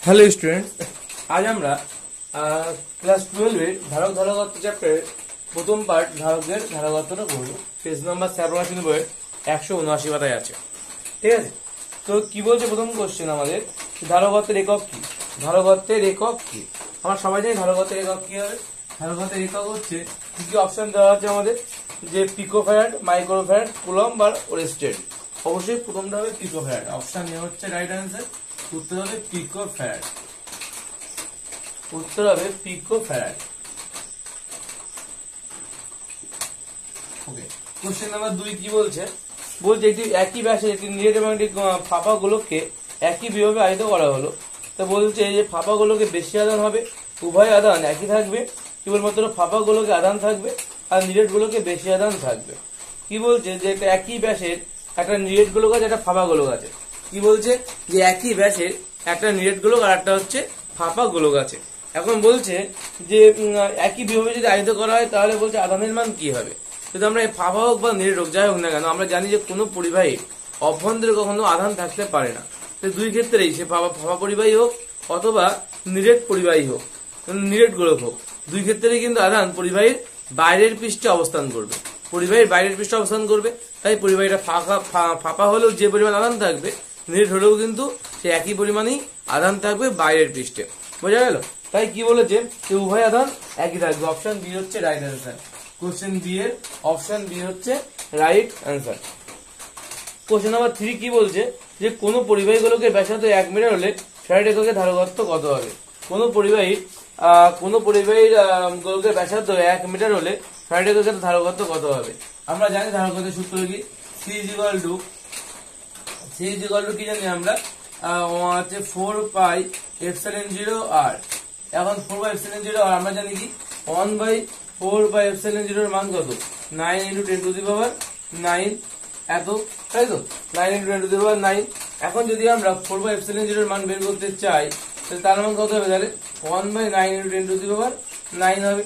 Hello students, আজ আমরা class 12 এর ধারক ধারকত্ব চ্যাপ্টারের প্রথম পার্ট ধারকের ধারকত্বটা করবো। পেজ নাম্বার 87 বইয়ের 179 পাতায় আছে। ঠিক আছে, তো কি বলছে প্রথম কোশ্চেন আমাদের, ধারকত্বের একক কি? ধারকত্বের একক কি? আমরা সবাই জানি ধারকত্বের একক কি হবে। ধারকত্বের একক হচ্ছে কি কি অপশন দেওয়া আছে আমাদের, যে পিকোফ্যারাড, মাইক্রোফ্যারাড, কুলম্ব আর ওরেস্টেড। অবশ্যই প্রথমটা হবে পিকোফ্যারাড, অপশন এ হচ্ছে রাইট অ্যান্সার। উত্তর হবে পিকোফ্যারাড, উত্তর হবে পিকোফ্যারাড। ওকে, কোশ্চেন নাম্বার 2 কি বলছে? বলছে একটি একই ব্যাসে একটি নিরেট এবং একটি ফাঁপা গোলককে একই বিভবে আহিত করা হলো। তো বলছে যে ফাঁপা গোলকে বেশি আধান হবে, উভয় আধান একই থাকবে, কেবলমাত্র ফাঁপা গোলকে আধান থাকবে আর নিরেট গোলকে বেশি আধান থাকবে। কি বলছে যে একটা একই ব্যাসের একটা নিরেট গোলক আছে, একটা ফাঁপা গোলক আছে। কি বলছে যে একই ব্যাসের একটা নিরেট গোলক আর একটা হচ্ছে ফাঁপা গোলক আছে। এখন বলছে যে একই বিভবে যদি আহিত করা হয় তাহলে বলছে আধানের মান কি হবে। যদি আমরা এই ফাঁপা হোক বা নিরেট হোক, যাই হোক না কেন, আমরা জানি যে কোনো পরিবাহী অভ্যন্তরে কখনো আধান থাকতে পারে না। তো দুই ক্ষেত্রেই সে ফাঁপা পরিবাহী হোক অথবা নিরেট পরিবাহী হোক, নিরেট গোলক হোক, দুই ক্ষেত্রেই কিন্তু আধান পরিবাহীর বাইরের পৃষ্ঠে অবস্থান করবে, পরিবাহীর বাইরের পৃষ্ঠে অবস্থান করবে। তাই পরিবাহীটা ফাঁপা হলেও যে পরিমাণ আধান থাকবে, নিরেট হলেও কিন্তু সে একই পরিমাণেই আধান থাকবে বাইরের পৃষ্ঠে। বোঝা গেল? তাই কি বলেছে যে উভয় আধান একই থাকবে। অপশন বি হচ্ছে রাইট অ্যান্সার। কোশ্চেন বি এর অপশন বি হচ্ছে রাইট অ্যান্সার। কোশ্চেন নাম্বার 3 কি বলছে যে কোন পরিবাহী গোলকের ব্যাসার্ধ 1 মিটার হলে ফ্যারাড এককের ধারকত্ব কত হবে? কোন পরিবাহীর গোলকের ব্যাসার্ধ 1 মিটার হলে ফ্যারাড এককের ধারকত্ব কত হবে? আমরা জানি ধারকত্বের সূত্র কি, সি ইজ ইকুয়াল টু কি জানি আমরা, হচ্ছে 4 পাই এপসাইলন 0 আর। এখন 4 পাই এপসাইলন 0 আর আমরা জানি কি 1/4 পাই এপসাইলন 0 এর মান কত? 9 × 10⁹ এত, তাই তো? 9 × 10⁹ এখন যদি আমরা 4 পাই এপসাইলন 0 এর মান বের করতে চাই তাহলে তার মান কত হবে? তাহলে 1/9 × 10⁹ হবে।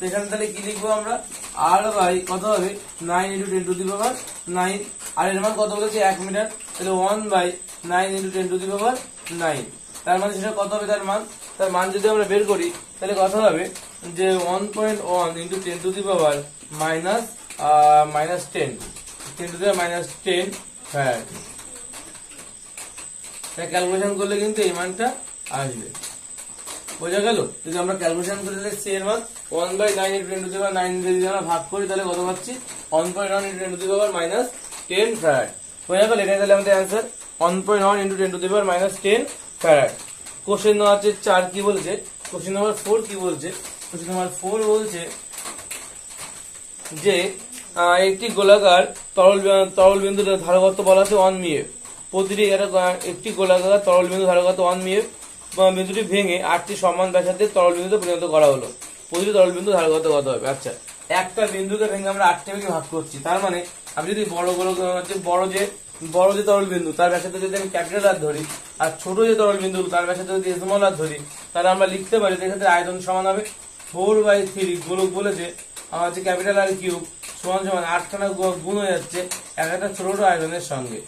এখানে তাহলে কি লিখবো আমরা, আর বাই কত হবে 9 × 10⁹, আর এর মান কত বলেছে 1 মিটার, তাহলে 1/9 × 10⁹। তার মানে সেটা কত হবে? তার মান যদি আমরা বের করি তাহলে কত হবে যে 1.1 × 10⁻10 ফ্যারাড। ক্যালকুলেশন করলে কিন্তু এই মানটা আসবে। বোঝা গেল? যদি আমরা ক্যালকুলেশন করে তাহলে সি এর মান 1/9 × 10⁹ যদি আমরা ভাগ করি তাহলে কত পাচ্ছি? 1.1 × 10⁻10 ফ্যারাড। বোঝা গেল? এটাই তাহলে আমাদের অ্যান্সার, 1.1 × 10⁻10 ফ্যারাড। কোশ্চেন নাম্বার 4 কি বলছে? কোশ্চেন নাম্বার 4 কি বলছে? কোশ্চেন নাম্বার 4 বলছে যে একটি গোলাকার তরল বিন্দু ধারকত্ব বলা আছে 1 মিএ। প্রতিটি একটি গোলাকার তরল বিন্দু ধারকত্ব 1 মিএ, বিন্দুটি ভেঙে 8টি সমান ব্যাসার্ধের তরল বিন্দুতে পরিণত করা হলো। প্রতিটি তরল বিন্দু ধারকত্ব কত হবে? আচ্ছা, একটা বিন্দুকে ভেঙে আমরা 8টা ভাগে ভাগ করছি। তার মানে আমি যদি বড় যে তরল বিন্দু তার ব্যাসার্ধ যদি আমি ক্যাপিটাল আর ধরি, আর ছোট যে তরল বিন্দু তার ব্যাসার্ধ যদি স্মল আর ধরি, তাহলে আমরা লিখতে পারি এক্ষেত্রে আয়তন সমান হবে 4/3। গোলক বলেছে আমার যে ক্যাপিটাল আর কিউব সমান 8খানা গুণ হয়ে যাচ্ছে একটা ছোট আয়তনের সঙ্গে,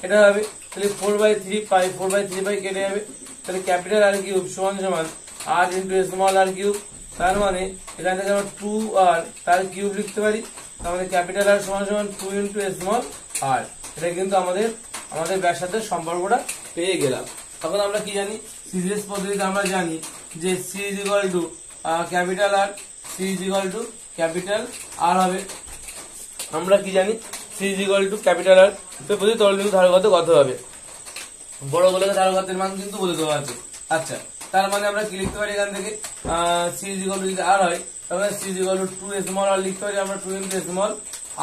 এটা হবে। তাহলে 4/3 কেটে যাবে, তাহলে ক্যাপিটাল আর কিউব সমান r × স্মল আর কিউব। তার মানে এখান থেকে আমরা 2r তার কিউব লিখতে পারি। তাহলে ক্যাপিটাল আর সমান 2 × স্মল আর। এটা কিন্তু আমাদের ব্যাসার্ধের সম্পর্কটা পেয়ে গেলাম। এখন আমরা কি জানি, সিরিজ পদ্ধতিতে আমরা জানি যে C is equal to capital R, C is equal to capital R হবে। আমরা কি জানি, C is equal to capital R. তো প্রতি তরল বিন্দু ধারকত্ব কত হবে? বড় গোলকের ধারকত্বের মান কিন্তু বলে দেওয়া আছে। আচ্ছা, তার মানে আমরা কি লিখতে পারি এখান থেকে, সি ইজ ইকুয়াল টু যদি আর হয় তাহলে C is equal to 2 small r লিখতে পারি আমরা, 2 × স্মল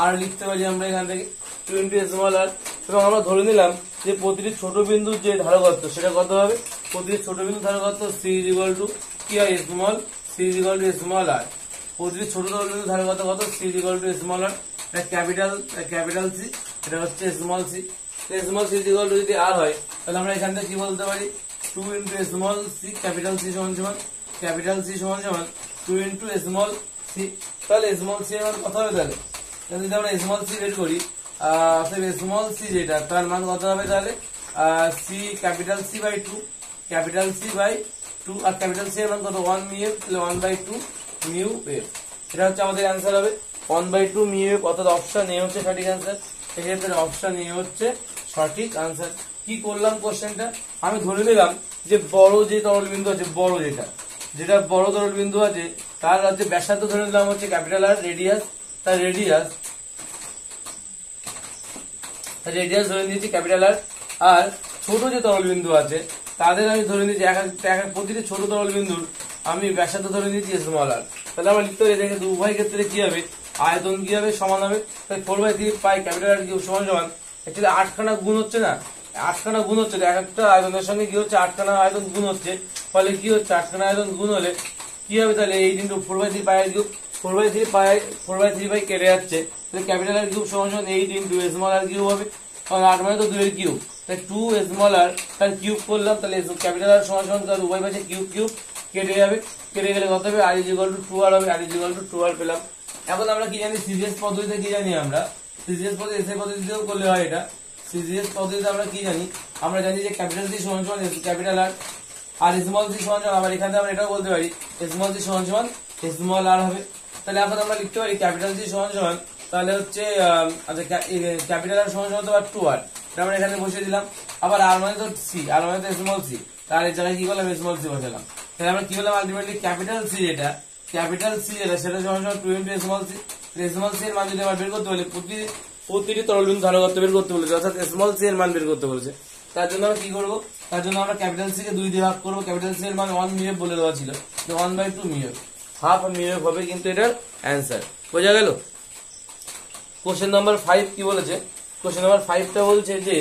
আর লিখতে পারি আমরা এখান থেকে 2 × স্মল আর। এবং আমরা ধরে নিলাম যে প্রতিটি ছোট বিন্দুর যে ধারকত্ব সেটা কত হবে? প্রতিটি ছোট বিন্দু ধারকত্ব সি ইজ ইকুয়াল টু কি হয়? Small, C is equal to small r. প্রতিটি ছোট বিন্দু ধারকত্ব কত? C is equal to small r. এটা ক্যাপিটাল সি, এটা হচ্ছে small C. Small C is equal to যদি আর হয় তাহলে আমরা এখান থেকে কি বলতে পারি, 2 × স্মল সি, ক্যাপিটাল সি সমান 2 × স্মল সি। তাহলে স্মল সি এর মান কত হবে? তাহলে যদি আমরা স্মল সি বের করি, স্মল সি যেটা তার মান কত হবে? তাহলে সি ক্যাপিটাল সি/2 ক্যাপিটাল সি বাই 2, আর ক্যাপিটাল সি এর মান কত 1 মিউ এফ, তাহলে 1/2 মিউ এফ। এটা হচ্ছে আমাদের অ্যান্সার হবে 1/2 মিউ এফ, অর্থাৎ অপশন এ হচ্ছে সঠিক অ্যান্সার। সেক্ষেত্রে অপশন এ হচ্ছে সঠিক অ্যান্সার। কি করলাম কোশ্চেনটা, আমি ধরে নিলাম যে বড় যে তরল বিন্দু আছে, বড় যেটা বড় তরল বিন্দু আছে তার হচ্ছে ব্যাসার্ধ ধরে নিলাম হচ্ছে ক্যাপিটাল আর, রেডিয়াস তার রেডিয়াস ধরে নিয়েছি ক্যাপিটাল আর। আর ছোট যে তরল বিন্দু আছে তাদের আমি ধরে নিয়েছি প্রতিটি ছোট তরল বিন্দুর আমি ব্যাসার্ধ ধরে নিয়েছি স্মল আর। তাহলে আমরা লিখতে পারি দেখে উভয় ক্ষেত্রে কি হবে, আয়তন কি হবে, সমান হবে। তাই 4/3 পাই ক্যাপিটাল আর কিউব সমান সমান, অ্যাকচুয়ালি 8খানা গুণ হচ্ছে না, 8খানা গুণ হচ্ছে, এক একটা আয়তনের সঙ্গে কি হচ্ছে 8খানা আয়তন গুণ হচ্ছে, ফলে কি হচ্ছে 8খানা আয়তন গুণ হলে কি হবে, তাহলে 8 × 4/3 পাই আর কিউব, 4/3 পাই কেটে যাচ্ছে, তাহলে ক্যাপিটাল আর কিউব সমান সমান 8 × স্মল আর কিউব হবে। 8 মানে তো 2 এর কিউব, তাই 2 স্মল আর তার কিউব করলাম, তাহলে ক্যাপিটাল আর সমান সমান তার উভয় পাশে কিউব কেটে যাবে, কেটে গেলে কত হবে, r = 2r হবে, r = 2r পেলাম। এখন আমরা কি জানি, সিজিএস পদ্ধতিতে কি জানি, আমরা সিজিএস পদ্ধতি এসআই পদ্ধতিতেও করলে হয় এটা। সিজিএস পদ্ধতিতে আমরা কি জানি, আমরা জানি যে ক্যাপিটাল সি সমান সমান ক্যাপিটাল আর স্মল সি সমান সমান, আবার এখানে আমরা এটাও বলতে পারি স্মল সি সমান সমান স্মল আর হবে। তাহলে এখন আমরা লিখতে পারি ক্যাপিটাল সি সমান সমান, তাহলে হচ্ছে আচ্ছা ক্যাপিটাল আর সমান সমান তো 2r, আমরা এখানে বসিয়ে দিলাম। আবার আর মানে তো সি, আর মানে তো স্মল সি, তার এই জায়গায় কি করলাম, স্মল সি বসালাম। তাহলে আমরা কি বললাম, আলটিমেটলি ক্যাপিটাল সি যেটা সেটা সমান সমান 2 × স্মল সি। স্মল সি এর মান যদি আমরা বের করতে বলি, প্রতিটি তরল বিন্দু ধারকত্ব বের করতে বলেছে, অর্থাৎ স্মল সি এর মান বের করতে বলেছে। তার জন্য আমরা কি করবো, তার জন্য আমরা ক্যাপিটাল সি কে 2 দিয়ে ভাগ করবো। ক্যাপিটাল সি এর মান 1 মিউ এফ বলে দেওয়া ছিল, 1/2 mu F, half mu F হবে কিন্তু এটার অ্যান্সার। বোঝা গেল? কোশ্চেন নাম্বার 5 কি বলেছে, কোশ্চেন নাম্বার 5টা বলছে যে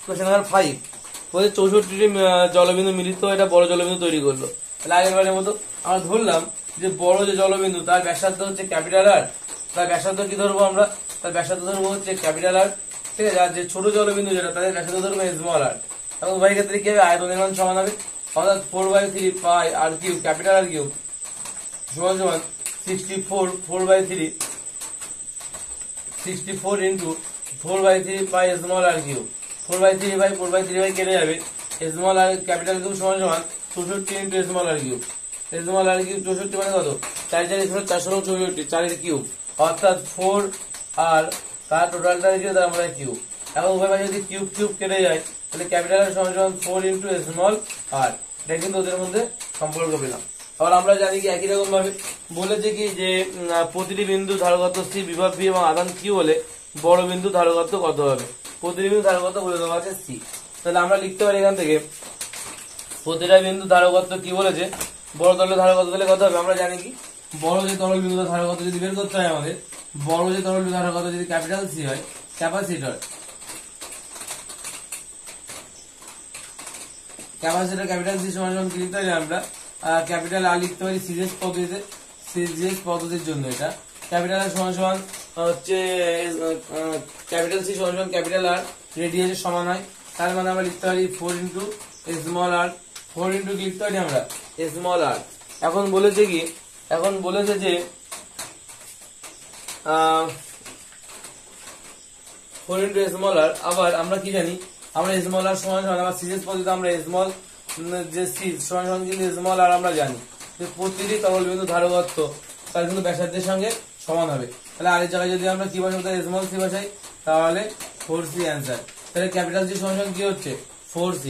কোশ্চেন নাম্বার 5 বলছে 64টি জলবিন্দু মিলিত এটা বড় জলবিন্দু তৈরি করলো। তাহলে আগের বারের মতো আমরা ধরলাম যে বড় যে জলবিন্দু তার ব্যাসার্ধ হচ্ছে ক্যাপিটাল আর, তার ব্যাসার্ধ কি ধরবো আমরা, তার ব্যাসার্ধ ধরবো হচ্ছে ক্যাপিটাল আর, ঠিক আছে। আর যে ছোট জলবিন্দু যেটা তাদের ব্যাসার্ধ ধরবো স্মল আর। এবং উভয় ক্ষেত্রে কি হবে, আয়তনের মান সমান হবে, অর্থাৎ 4/3 pi R cube capital R cube সমান সমান 64 × 4/3 pi small R cube. 4/3 by কেটে যাবে, স্মল আর ক্যাপিটাল কিউব সমান সমান 64 × স্মল আর কিউব। স্মল আর কিউব 64 মানে কত, 4 4 464, 4 এর কিউব, অর্থাৎ 4 আর তার টোটালটা দিয়ে তার আমরা কিউব। এখন উভয় পাশে যদি কিউব কেটে যায়, তাহলে ক্যাপিটাল আর সমান সমান 4 × স্মল আর। এটা কিন্তু ওদের মধ্যে সম্পর্ক পেলাম। আবার আমরা জানি কি একই রকম ভাবে বলেছে কি যে প্রতিটি বিন্দু ধারকত্ব সি, বিভব ভি এবং আধান কিউ হলে বড় বিন্দু ধারকত্ব কত হবে। প্রতিটি বিন্দু ধারকত্ব বলে দেওয়া আছে সি। তাহলে আমরা লিখতে পারি এখান থেকে প্রতিটা বিন্দু ধারকত্ব কি বলেছে, বড় তরলের ধারকত্ব তাহলে কত হবে, আমরা জানি কি বড় যে তরল বিন্দু ধারকত্ব যদি বের করতে হয় আমাদের, বড় যে তরল বিন্দু ধারকত্ব যদি ক্যাপিটাল সি হয়, ক্যাপাসিটর ক্যাপিটাল সি সমান সমান কি লিখতে পারি আমরা, ক্যাপিটাল আর লিখতে পারি সিজিএস পদ্ধতির জন্য এটা ক্যাপিটাল আর সমান সমান হচ্ছে ক্যাপিটাল সি সমান সমান ক্যাপিটাল আর রেডিয়াসের সমান হয়। তার মানে আমরা লিখতে পারি 4 × স্মল আর, 4 × কি লিখতে পারি আমরা স্মল আর। এখন বলেছে যে 4 × স্মল আর। আবার আমরা কি জানি, আমরা স্মল আর সমান সমান আবার সিরিজ পদ্ধতিতে আমরা স্মল যে সি সমান সমান কিন্তু স্মল আর আমরা জানি যে প্রতিটি তরল বিন্দু ধারকত্ব তার কিন্তু ব্যাসার্ধের সঙ্গে সমান হবে। তাহলে আর এর জায়গায় যদি আমরা কি বসাবো, তাহলে স্মল সি বসাই, তাহলে 4c অ্যান্সার। তাহলে ক্যাপিটাল সি সমান সমান কি হচ্ছে 4c,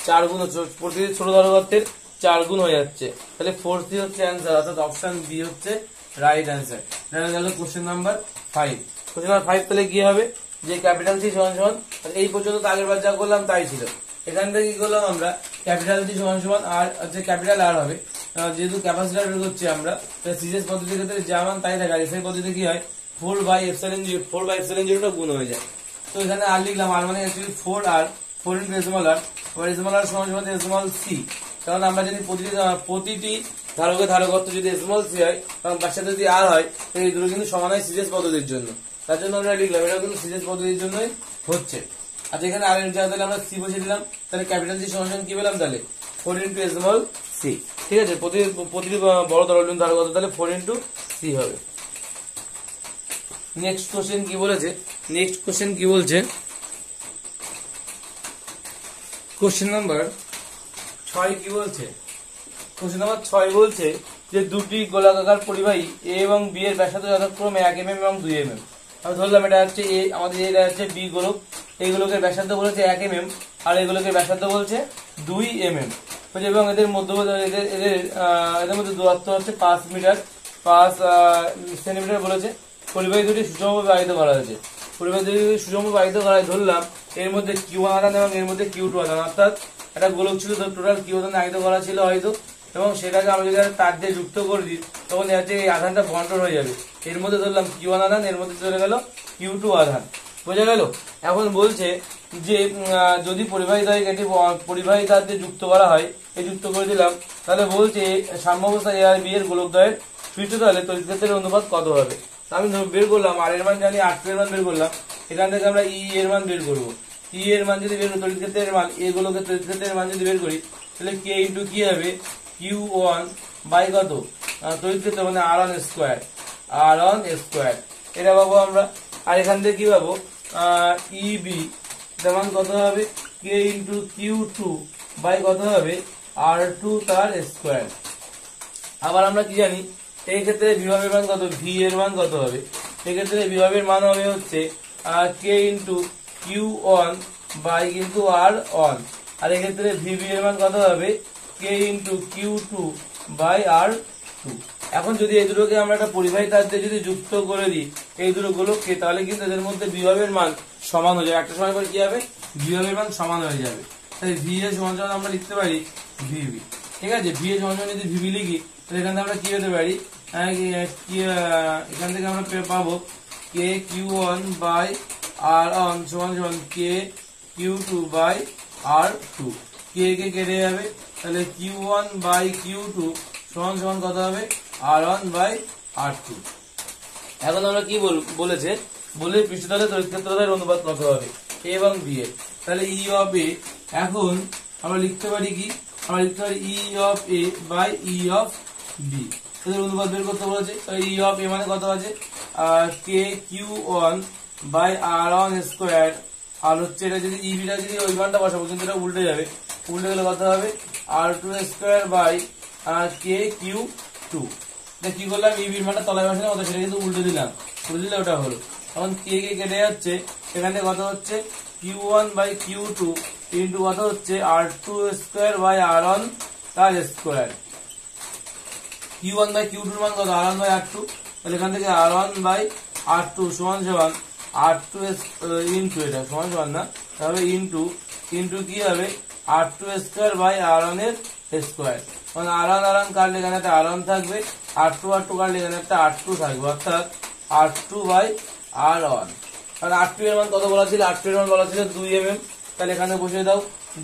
4 গুণ হচ্ছে প্রতিটি ছোট ধারকত্বের 4 গুণ হয়ে যাচ্ছে, তাহলে 4c হচ্ছে অ্যান্সার, অর্থাৎ অপশন বি হচ্ছে রাইট অ্যান্সার। এটা গেল কোশ্চেন নাম্বার 5। কোশ্চেন নাম্বার 5 তাহলে কি হবে যে ক্যাপিটাল সি সমান সমান, এই পর্যন্ত তো আগের বার যা করলাম তাই ছিল। এখান থেকে কি করলাম আমরা, ক্যাপিটাল সি সমান সমান আর হচ্ছে ক্যাপিটাল আর হবে, যেহেতু ক্যাপাসিটর বের করছি আমরা, সিরিজ পদ্ধতির ক্ষেত্রে যা মান তাই থাকে। আর এসআই পদ্ধতিতে কি হয় 4/ε0 গুণ হয়ে যায়। তো এখানে আর লিখলাম, আর মানে অ্যাকচুয়ালি 4 × স্মল আর, স্মল আর সমান সমান স্মল সি। কারণ আমরা যদি প্রতিটি ধারকত্ব যদি স্মল সি হয়, কারণ বাচ্চা যদি আর হয়, এই দুটো কিন্তু সমান হয় সিরিজ পদ্ধতির জন্য। তার জন্য আমরা লিখলাম এটা কিন্তু সিরিজ পদ্ধতির জন্যই হচ্ছে। আচ্ছা এখানে আর এর জায়গায় তাহলে আমরা সি বসে দিলাম, তাহলে ক্যাপিটাল সি সমান কি পেলাম, তাহলে 4 × স্মল সি। ঠিক আছে, প্রতিটি বড় তরল বিন্দু ধারকত্ব তাহলে 4 × সি হবে। নেক্সট কোশ্চেন কি বলেছে, নেক্সট কোশ্চেন কি বলছে, কোশ্চেন নাম্বার 6 কি বলছে, কোশ্চেন নাম্বার 6 বলছে যে দুটি গোলাকার পরিবাহী এ এবং বি এর ব্যাসার্ধ যথাক্রমে 1 mm এবং 2 mm। আমি ধরলাম এটা হচ্ছে এ, আমাদের এটা হচ্ছে বি গোলক, এই গোলকের ব্যাসার্ধ বলেছে 1 mm আর এই গোলকের ব্যাসার্ধ বলছে 2 mm, এবং এদের মধ্যবর্তী এদের মধ্যে দূরত্ব হচ্ছে 5 মিটার 5 সেন্টিমিটার বলেছে। পরিবাহী দুটি সুষমভাবে বাহিত করা হয়েছে, পরিবাহী দুটি সুষমভাবে বাহিত করা হয়, ধরলাম এর মধ্যে কিউ আধান এবং এর মধ্যে কিউ টু আধান, অর্থাৎ একটা গোলক ছিল টোটাল কিউ আধান বাহিত করা ছিল হয়তো, এবং সেটাকে আমরা যদি তার দিয়ে যুক্ত করে দিই তখন হচ্ছে এই আধানটা বন্টন হয়ে যাবে। এর মধ্যে ধরলাম কিউ ওয়ান আধান, এর মধ্যে চলে গেল কিউ টু আধান, বোঝা গেল। এখন বলছে যে যদি পরিবাহী দ্বয় এটি পরিবাহী তার দিয়ে যুক্ত করা হয়, এই যুক্ত করে দিলাম, তাহলে বলছে সাম্যাবস্থা এ আর বি এর গোলক দ্বয়ের পৃষ্ঠতলে তড়িৎ ক্ষেত্রের অনুপাত কত হবে। আমি বের করলাম আর এর মান জানি, R2 এর মান বের করলাম, এখান থেকে আমরা ই এর মান বের করবো। ই এর মান যদি বের করি, তড়িৎ ক্ষেত্রের মান, এ গোলকের তড়িৎ ক্ষেত্রের মান যদি বের করি, তাহলে কে ইন্টু কি হবে Q1 বাই কত তড়িৎ ক্ষেত্র মানে R1 স্কোয়ার, R1 স্কোয়ার এটা পাবো আমরা। আর এখান থেকে কি পাবো EB এর মান কত হবে K ইন্টু Q2 বাই কত হবে R2 তার স্কোয়ার। আবার আমরা কি জানি এই ক্ষেত্রে বিভবের মান কত, V এর মান কত হবে, সেক্ষেত্রে বিভবের মান হবে হচ্ছে K ইন্টু Q1 বাই কিন্তু R1, আর এক্ষেত্রে VB এর মান কত হবে K into Q2 by R2। এখন যদি এই দুটোকে আমরা একটা পরিবাহী তার দিয়ে যদি যুক্ত করে দিই এই দুটো গোলককে, তাহলে কিন্তু এদের মধ্যে বিভবের মান সমান হয়ে যাবে, একটা সময় পর কি হবে বিভবের মান সমান হয়ে যাবে। তাই V এর সমান সমান আমরা লিখতে পারি VB, ঠিক আছে। V এর সমান সমান যদি VB লিখি তাহলে এখান থেকে আমরা কি হতে পারি, এখান থেকে আমরা পাবো K Q1 বাই R1 সমান সমান K Q2 by R2, K কে কেটে যাবে, তাহলে Q1 বাই Q2 সমান সমান কত হবে R1 বাই R2। এখন আমরা কি বলেছে, বলে পৃষ্ঠতলে তড়িৎ ক্ষেত্রের অনুপাত কত হবে A এবং B এর, তাহলে E অফ A, এখন আমরা লিখতে পারি কি, আমরা লিখতে পারি E of A by E of B, এদের অনুপাত বের করতে বলেছে। E অফ A মানে কত আছে K Q1 by R1 square, আর হচ্ছে এটা যদি EB টা যদি ওই মানটা বসাবো কিন্তু এটা উল্টে যাবে, উল্টে গেলে কত হবে R2 square by K Q2। কি করলাম EB এর মানটা তলায় বসালাম, সেটা কিন্তু উল্টে দিলাম, উল্টে দিলে ওটা হলো। এখন K কে কেটে যাচ্ছে, এখানে কত হচ্ছে Q1 বাই Q2 ইন্টু কত হচ্ছে R2 স্কোয়ার বাই R1 তার স্কোয়ার। Q1 বাই Q2 এর মান কত R1 বাই R2, তাহলে এখান থেকে R1 বাই R2 সমান সমান R2 ইন্টু এটা সমান সমান না, তাহলে ইন্টু ইন্টু কি হবে R2 স্কোয়ার বাই R1 এর স্কোয়ার, মানে R1 R1 কাটলে এখানে একটা R1 থাকবে, R2 R2 কাটলে এখানে একটা R2 থাকবে, অর্থাৎ R2 বাই R1। কারণ R2 এর মান কত বলা ছিল, R2 এর মান বলা ছিল 2 mm, তাহলে এখানে বসিয়ে দাও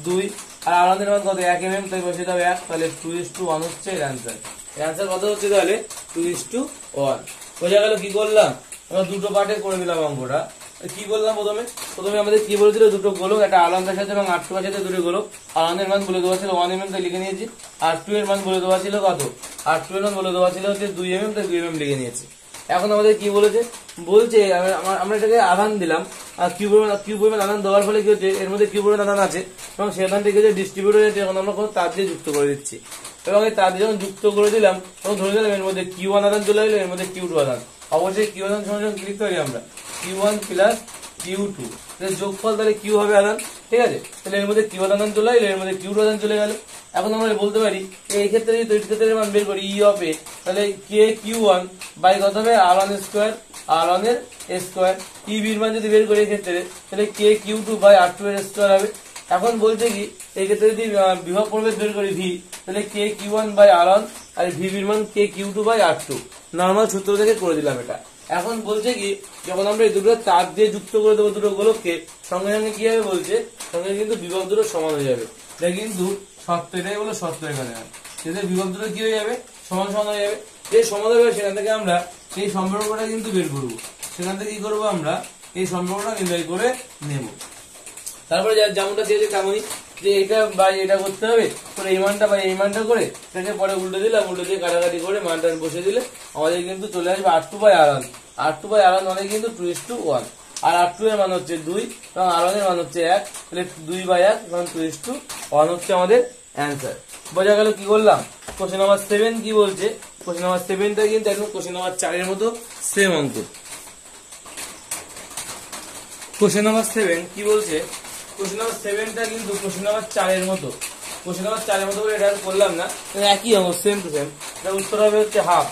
2, আর R1 এর মান কত 1 mm, তাই বসিয়ে দাও 1, তাহলে 2:1 হচ্ছে এর অ্যান্সার। অ্যান্সার কত হচ্ছে তাহলে 2:1। বোঝা গেল কি করলাম, আমরা দুটো পার্টে করে দিলাম অঙ্কটা। কি বললাম প্রথমে আমাদের কি বলেছিল, দুটো গোলক, একটা R1 এর সাথে এবং R2 এর সাথে দুটো গোলক, R1 এর মান বলে দেওয়া ছিল 1 mm, তাই লিখে নিয়েছি, R2 এর মান বলে দেওয়া ছিল কত, R2 এর মান বলে দেওয়া ছিল হচ্ছে 2 mm, তাই 2 mm লিখে নিয়েছি। এখন আমাদের কি বলেছে, বলছে আমরা এটাকে আধান দিলাম, আর কিউ পরিমাণ আধান দেওয়ার ফলে কি হচ্ছে, এর মধ্যে কিউ পরিমাণ আধান আছে এবং সেই আধান থেকে যে ডিস্ট্রিবিউট হয়েছে এখন আমরা কোনো তার দিয়ে যুক্ত করে দিচ্ছি, এবং এই তার দিয়ে যখন যুক্ত করে দিলাম তখন ধরে দিলাম এর মধ্যে Q1 আধান চলে এলো, এর মধ্যে Q2 আধান, অবশ্যই Q আধান সমান কি লিখতে পারি আমরা Q1 প্লাস Q2, যোগফল তাহলে Q হবে আধান, ঠিক আছে। তাহলে এর মধ্যে Q আধান চলে এলো, এর মধ্যে Q2 আধান চলে গেল। এখন আমরা বলতে পারি এই ক্ষেত্রে যদি তড়িৎ ক্ষেত্রের মান বের করি E অফ A, তাহলে K Q1 বাই কত হবে R1 স্কোয়ার, R1 এর স্কোয়ার, EB এর মান যদি বের করি এই ক্ষেত্রে তাহলে K Q2 বাই R2 এর স্কোয়ার হবে। এখন বলছে কি এই ক্ষেত্রে যদি বিভব প্রভেদ বের করি V, তাহলে K Q1 by R1 R VB এর মান K Q2 by R2, normal সূত্র থেকে করে দিলাম এটা। এখন বলছে কি যখন আমরা এই দুটো তার দিয়ে যুক্ত করে দেবো দুটো গোলককে, সঙ্গে সঙ্গে কি হবে বলছে, সঙ্গে কিন্তু বিভব দুটো সমান হয়ে যাবে, এটা কিন্তু সত্য, এটাই বলো সত্য, এখানে এদের বিভব দুটো কি হয়ে যাবে সমান সমান হয়ে যাবে। যে সমান হবে সেখান থেকে আমরা সেই সম্পর্কটা কিন্তু বের করবো, সেখান থেকে কি করবো আমরা এই সম্পর্কটা নির্ণয় করে নেব। তারপরে যেমনটা চেয়েছে তেমনই, যে এটা বাই এটা করতে হবে, করে এই মানটা বাই এই মানটা করে এটাকে পরে উল্টে দিলাম, উল্টে দিয়ে কাটাকাটি করে মানটা বসে দিলে আমাদের কিন্তু চলে আসবে R2 বাই R1, R2/R1 মানে কিন্তু 2:1, আর R2 এর মান হচ্ছে 2 এবং R1 এর মান হচ্ছে 1, তাহলে 2/1 এবং 2:1 হচ্ছে আমাদের অ্যান্সার। বোঝা গেল কি করলাম। কোশ্চেন নাম্বার 7 কি বলছে, কোশ্চেন নাম্বার 7টা কিন্তু একদম কোশ্চেন নাম্বার 4 এর মতো সেম অঙ্ক। কোশ্চেন নাম্বার 7 কি বলছে, কোশ্চেন নাম্বার 7টা কিন্তু কোশ্চেন নাম্বার 4 এর মতো, কোশ্চেন নাম্বার 4 এর মতো করে এটা করলাম না, একই অঙ্ক সেম টু সেম। এটা উত্তর হবে হচ্ছে হাফ,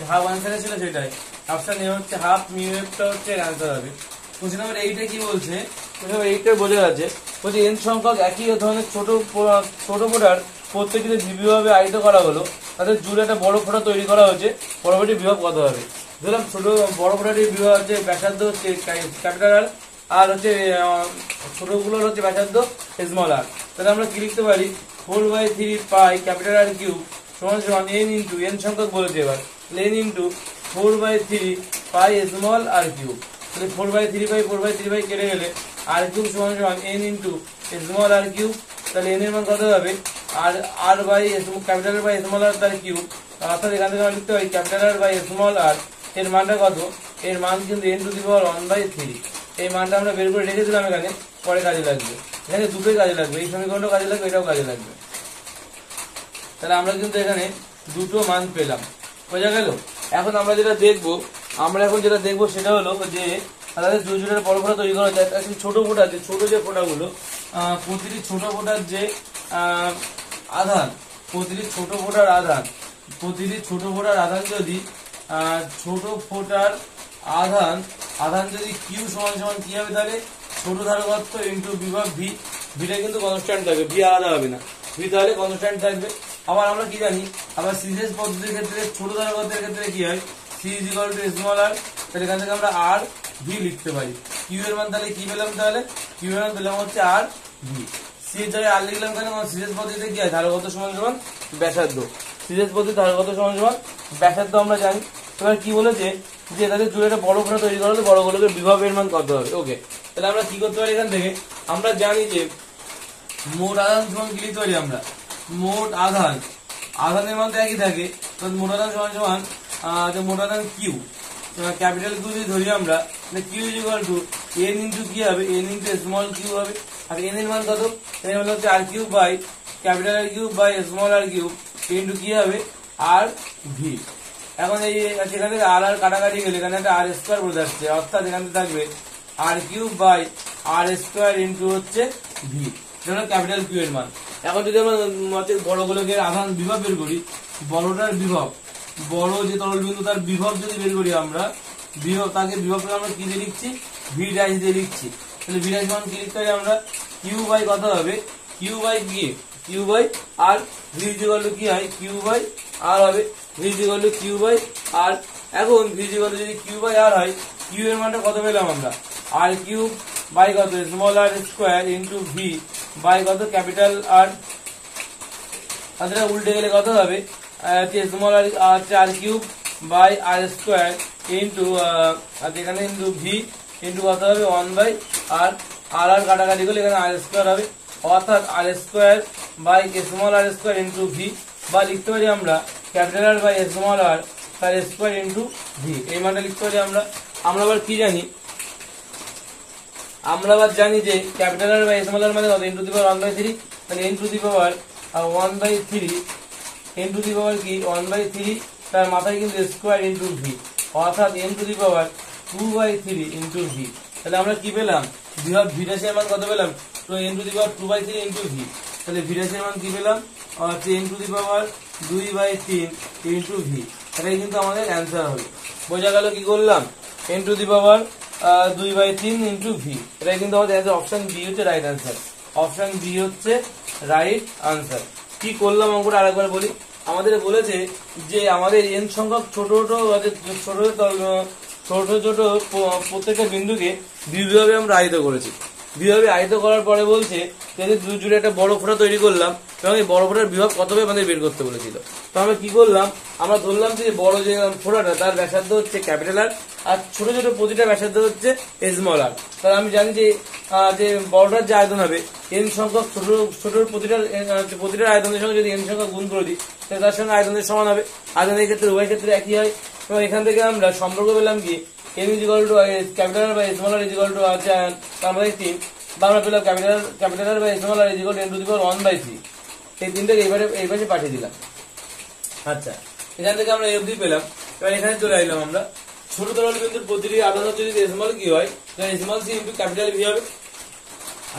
হাফ আনসার ছিল সেটাই, অপশন এ হচ্ছে হাফ, মিউ এফটা হচ্ছে অ্যান্সার হবে। কোশ্চেন নাম্বার 8 কি বলছে, কোশ্চেন নাম্বার 8 বোঝা যাচ্ছে, বলছে n সংখ্যক একই ধরনের ছোট ফোঁটার প্রত্যেকটিতে বিভিভাবে আয়িত করা হলো, তাদের জুড়ে একটা বড় ফোঁটা তৈরি করা হয়েছে, পরবর্তী বিভাগ কত হবে। ধরলাম ছোট বড় ফোঁটাটির বিভাগ হচ্ছে ব্যাসার্ধ হচ্ছে ক্যাপিটাল আর, আর হচ্ছে ছোটগুলোর হচ্ছে ব্যাসার্ধ স্মল আর। তাহলে আমরা কি লিখতে পারি, 4/3 পাই ক্যাপিটাল আর কিউব সমান সমান n ইন্টু n সংখ্যক বলেছে, এবার n ইন্টু 4/3 পাই স্মল আর কিউব। তাহলে 4/3 পাই 4/3 পাই কেটে গেলে আর কিউব সমান সমান n ইন্টু স্মল আর কিউব। তাহলে n এর মান কত হবে, আর by capital by small r তার কিউব, অর্থাৎ এখান থেকে আমরা লিখতে পারি capital R by small r এর মানটা কত, এর মান কিন্তু n⁻1/3। এই মানটা আমরা বের করে রেখে দিলাম, এখানে পরে কাজে লাগবে, এখানে দুটোই কাজে লাগবে, এই সমীকরণটাও কাজে লাগবে, এটাও কাজে লাগবে। তাহলে আমরা কিন্তু এখানে দুটো মান পেলাম, বোঝা গেল। এখন আমরা যেটা দেখবো, সেটা হলো যে তাদের জুড়ে বড় ফোঁটা তৈরি করা যায়, ছোট ফোঁটা, যে ছোট যে ফোঁটাগুলো, প্রতিটি ছোট ফোঁটার যে আধান, প্রতিটি ছোট ফোঁটার আধান যদি ছোট ফোঁটার আধান যদি কিউ সমান সমান কি হবে, তাহলে ছোট ধারকত্ব ইন্টু বিভব ভি, ভিটা কিন্তু কনস্ট্যান্ট থাকবে, ভি আলাদা হবে না, ভি তাহলে কনস্ট্যান্ট থাকবে। আবার আমরা কি জানি, আবার সিরিজ পদ্ধতির ক্ষেত্রে ছোট ধারকত্বের ক্ষেত্রে কি হয়, C is equal to small r, তাহলে এখান থেকে আমরা আর ভি লিখতে পারি। কিউ এর মান তাহলে কি পেলাম, তাহলে কিউ এর মান পেলাম হচ্ছে আর ভি। সি এর জায়গায় আর লিখলাম কেন, সিরিজ পদ্ধতিতে কি হয়, ধারকত্ব সমান সমান ব্যাসার্ধ, সিরিজ পদ্ধতি ধারকত্ব সমান সমান ব্যাসার্ধ আমরা জানি। এবার কি বলেছে যে তাদের জুড়ে একটা বড় ফোঁটা তৈরি করা হলে বড় গোলকের বিভবের মান কত হবে। ওকে, তাহলে আমরা কি করতে পারি, এখান থেকে আমরা জানি যে মোট আধান সমান কি লিখতে পারি, আমরা মোট আধানের মান তো একই থাকে, মোট আধান সমান সমান মোট আধান কিউ, ক্যাপিটাল কিউ যদি ধরি আমরা, Q is equal to N into কি হবে, এন ইন্টু স্মল কিউ হবে। আর এন এর মান কত, এর মান হচ্ছে r cube by capital R cube by small R cube into কি হবে, আর ভি। এখন এই সেখান থেকে আর কাটাকাটি গেলে এখানে একটা আর স্কোয়ার বলে যাচ্ছে, অর্থাৎ এখানে থাকবে r cube by r square into হচ্ছে ভি, যেটা ক্যাপিটাল কিউ এর মান। এখন যদি আমরা বড় গোলকের আধান বিভব বের করি, বড়টার বিভব, বড় যে তরল বিন্দু তার বিভব যদি বের করি আমরা, তাকে বিভবটা আমরা কি দিয়ে লিখছি, ভি ড্যাশ দিয়ে লিখছি। তাহলে ভি ড্যাশ মান কি লিখতে পারি আমরা, কিউ বাই কত হবে, কিউ বাই কি, Q by r, V equal to কি হয়, কিউ বাই আর হবে, V equal to Q by r. এখন ভি ইকুয়াল টু যদি কিউ বাই আর হয়, কিউ এর মানটা কত পেলাম আমরা, আর কিউব বাই কত small r square into V by কত ক্যাপিটাল আর। তাহলে উল্টে গেলে কত হবে, small R cube by r square into এখানে ইন্টু ভি ইন্টু কত হবে 1/r, আর কাটাকাটি করলে এখানে আর স্কোয়ার হবে, অর্থাৎ r square by small r square into V, বা লিখতে পারি আমরা capital R by small r তার স্কোয়ার ইন্টু ভি, এই মানটা লিখতে পারি আমরা। আমরা আবার কি জানি, আমরা আবার জানি যে ক্যাপিটাল আর বাই স্মল আর মানে কত, ইন্টু দি পাওয়ার 1/3, তাহলে into the power 1/3, into the পাওয়ার কি 1/3, তার মাথায় কিন্তু স্কোয়ার ইন্টু ভি, অর্থাৎ into the power 2/3 into V. তাহলে আমরা কি পেলাম, বিভব ভি ড্যাশের মান কত পেলাম, তো into the power 2/3 into V. তাহলে ভি ড্যাশের মান কি পেলাম, হচ্ছে into the power 2/3 into V. এটাই কিন্তু আমাদের অ্যান্সার হবে। বোঝা গেল কি করলাম, into the power 2/3 into V, এটাই কিন্তু আমাদের অ্যান্সার। অপশন বি হচ্ছে রাইট অ্যান্সার, অপশন বি হচ্ছে রাইট আনসার। কি করলাম অঙ্কটা আরেকবার বলি, আমাদের বলেছে যে আমাদের এন সংখ্যক ছোট ছোট প্রত্যেকটা বিন্দুকে বিভিভাবে আমরা আয়িত করেছি। বিভাবে আয়িত করার পরে বলছে যে দুই জুড়ে একটা বড় ফোঁটা তৈরি করলাম এবং এই বড় ফোঁটার বিভাগ কত হবে আমাদের বের করতে বলেছিল। তো আমরা কি করলাম, আমরা ধরলাম যে বড় যে ফোঁটাটা তার ব্যাসার্ধ হচ্ছে ক্যাপিটাল আর ছোট ছোট প্রতিটা ব্যাসার্ধ হচ্ছে স্মল আর। তাহলে আমি জানি যে বড়টার যে আয়তন হবে এন সংখ্যক ছোট প্রতিটার আয়তনের সঙ্গে যদি এন সংখ্যক গুণ করে দিই তাহলে তার সঙ্গে আয়তনের সমান হবে। আয়তনের ক্ষেত্রে উভয় ক্ষেত্রে একই হয়। এবং এখান থেকে আমরা সম্পর্ক পেলাম কি M is equal to capital R by small r is equal to আছে আমাদের 3, বা আমরা পেলাম capital R by small r is equal to 10 to the power 1/3। এই তিনটাকে এইবারে পাঠিয়ে দিলাম। আচ্ছা, এখান থেকে আমরা এই অবধি পেলাম। এবার এখানে চলে আসলাম আমরা। ছোট তরল বিন্দুর প্রতিটি আধান হচ্ছে যদি স্মল কি হয়, small C into capital V হবে।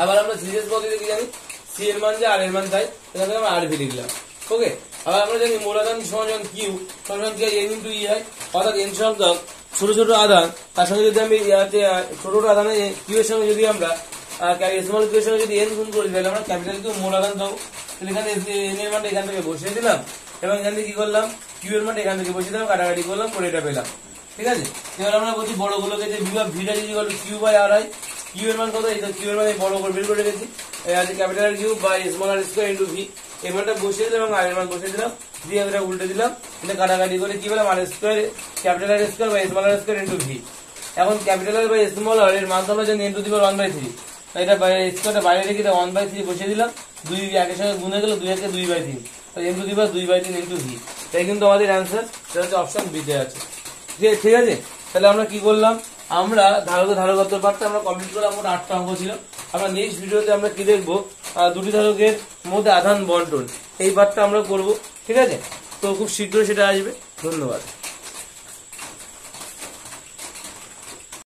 আবার আমরা সিরিয়াস পদ্ধতিতে কি জানি, সি এর মান যে আর এর মান তাই, এখান থেকে আমরা আর ভি লিখলাম। ওকে, আবার আমরা জানি মূলাধান সমান কিউ সমান কি এন ইন্টু ই হয়, অর্থাৎ এন সংখ্যক ছোট ছোট আধান, তার সঙ্গে যদি আমি ছোট ছোট আধানে কিউ এর সঙ্গে যদি আমরা স্মল কিউ এর সঙ্গে যদি এন গুণ করি, তাহলে আমরা ক্যাপিটাল কিউ মূলাধান পাবো। তাহলে এখানে এন এর মানটা এখান থেকে বসিয়ে দিলাম, এবং এখান থেকে কি করলাম, কিউ এর মানটা এখান থেকে বসিয়ে দিলাম, কাটাকাটি করলাম, করে এটা পেলাম। ঠিক আছে, এবার আমরা বলছি বড়গুলোকে যে বিভাগ ভিটা যদি কিউ বাই আর হয়, কিউ এর মান কত, এই কিউ এর মান বড় করে বের করে রেখেছি, capital Q by small R square into V, এই মানটা বসিয়ে দিলাম এবং আর এর মান বসিয়ে দিলাম, দিয়ে আমরা উল্টে দিলাম, এটা কাটাকাটি করে কি পেলাম, r square capital R square by small R square into V. এখন capital R by small r এর মান তো আমরা জানি n টু দি পাওয়ার 1/3, তাই এটা স্কয়ারটা বাইরে রেখে 1/3 বসিয়ে দিলাম, 2 একের সঙ্গে গুণে গেল, 2 একে 2/3, তাই n two the power 2/3 into V. তাই কিন্তু আমাদের অ্যান্সার, সেটা হচ্ছে অপশন বি তে আছে। ঠিক আছে, তাহলে আমরা কি করলাম, আমরা ধারকত্ব পার্টটা আমরা কমপ্লিট করলাম। মোট 8টা অঙ্ক ছিল। আমরা নেক্সট ভিডিওতে আমরা কি দেখবো, দুটি ধারকের মধ্যে আধান বন্টন, এই পার্টটা আমরা করব। ঠিক আছে, তো খুব শীঘ্রই সেটা আসবে। ধন্যবাদ।